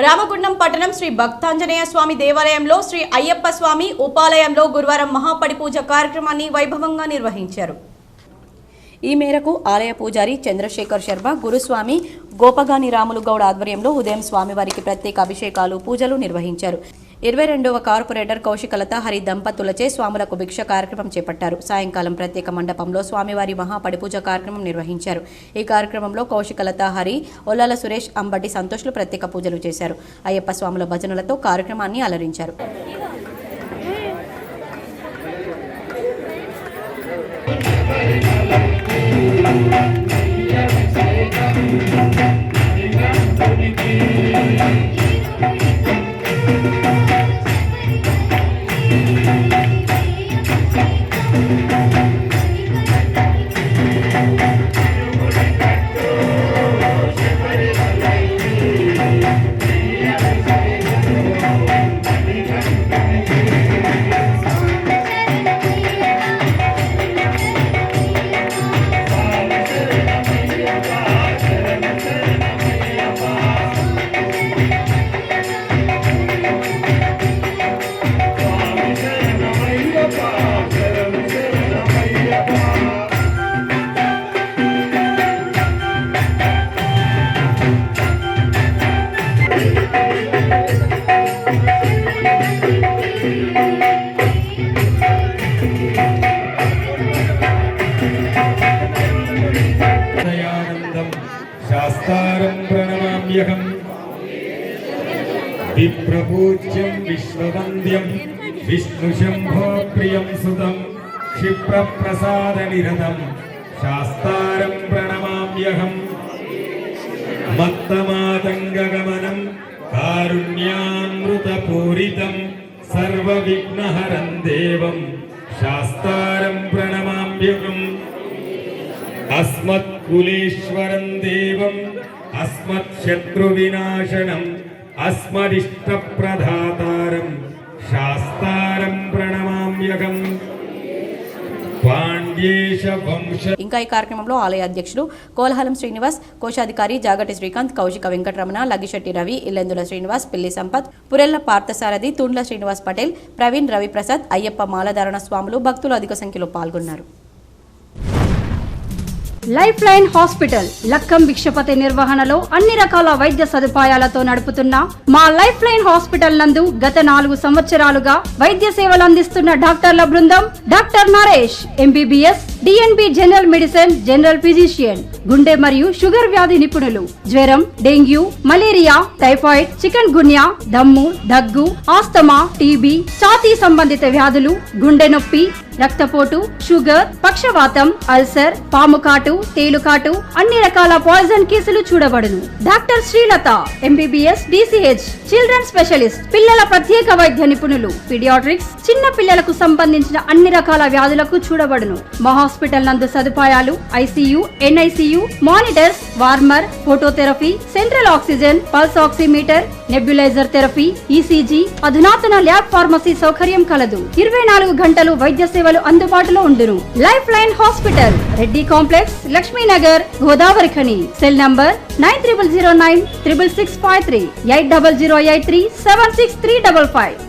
రామగుండం పట్టణం శ్రీ భక్తాంజనేయ స్వామి దేవాలయంలో శ్రీ అయ్యప్ప స్వామి ఉపాలయంలో గురువారం మహాపడి పూజ కార్యక్రమాన్ని వైభవంగా నిర్వహించారు. ఈ మేరకు ఆలయ పూజారి చంద్రశేఖర్ శర్మ, గురుస్వామి గోపగాని రాములు గౌడ్ ఆధ్వర్యంలో ఉదయం స్వామివారికి ప్రత్యేక అభిషేకాలు, పూజలు నిర్వహించారు. 22వ కార్పొరేటర్ కౌశికలత హరి దంపతులచే స్వాములకు భిక్ష కార్యక్రమం చేపట్టారు. సాయంకాలం ప్రత్యేక మండపంలో స్వామివారి మహాపడిపూజ కార్యక్రమం నిర్వహించారు. ఈ కార్యక్రమంలో కౌశికలత హరి, ఒల్లాల సురేష్, అంబటి సంతోష్లు ప్రత్యేక పూజలు చేశారు. అయ్యప్ప స్వాముల భజనలతో కార్యక్రమాన్ని అలరించారు. शास्तारं प्रणमाम्यहम् विप्रपूज्यं विश्ववन्द्यं विष्णुशम्भो प्रियं सुतं क्षिप्रप्रसादनिरतं शास्तारं प्रणमाम्यहम् मत्तमातङ्गगमनं कारुण्यामृतपूरितं सर्वविघ्नहरं देवं शास्तारं प्रणमाम्यहम् अस्मत्कुलेश्वरं देवम् अस्मत्शत्रुविनाशनम् अस्मदिष्टप्रदातारं शास्तारं प्रणमाम्यहम् ఇంకా ఈ కార్యక్రమంలో ఆలయ అధ్యక్షులు కోల్హాలం శ్రీనివాస్, కోశాధికారి జాగటి శ్రీకాంత్, కౌశిక వెంకటరమణ, లగిశెట్టి రవి, ఇల్లెందుల శ్రీనివాస్, పిల్లి సంపత్, పురెల్ల పార్థసారథి, తుండ్ల శ్రీనివాస్ పటేల్, ప్రవీణ్, రవిప్రసాద్, అయ్యప్ప మాలధారణ స్వాములు, భక్తులు అధిక సంఖ్యలో పాల్గొన్నారు. Life line hospital Lakkam Bhikshapathi నిర్వహణలో అన్ని రకాల వైద్య సదుపాయాలతో నడుపుతున్న మా లైఫ్ లైన్ హాస్పిటల్ నందు గత 4 సంవత్సరాలుగా వైద్య సేవలు అందిస్తున్న డాక్టర్ల బృందం doctor Naresh MBBS, DNB general medicine, general physician, గుండె మరియు షుగర్ వ్యాధి నిపుణులు, జ్వరం, డెంగ్యూ, మలేరియా, టైఫాయిడ్, చికెన్ గున్యా, దమ్ము, దగ్గు, ఆస్తమా, టీబీ, ఛాతీ సంబంధిత వ్యాధులు, గుండె నొప్పి, రక్తపోటు, షుగర్, పక్షవాతం, అల్సర్, పాముకాటు, తేలుకాటు, అన్ని రకాల పాయిజన్ కేసులు చూడబడును. Doctor Srilatha MBBS, DCH, children specialist, పిల్లల ప్రత్యేక వైద్య నిపుణులు, పీడియాట్రిక్స్, చిన్న పిల్లలకు సంబంధించిన అన్ని రకాల వ్యాధులకు చూడబడును. మా హాస్పిటల్ నందు సదుపాయాలు ICU, NICU, monitors, warmer, phototherapy, central oxygen, pulse oximeter, nebuliser therapy, ECG, అధునాతన ల్యాబ్ ఫార్మసీ సౌకర్యం కలదు. 24 గంటలు వైద్య సేవలు అందుబాటులో ఉండును. Life line hospital, Reddy complex, Lakshminagar, Godavarikhani. Cell number 9009 66653 8008376355.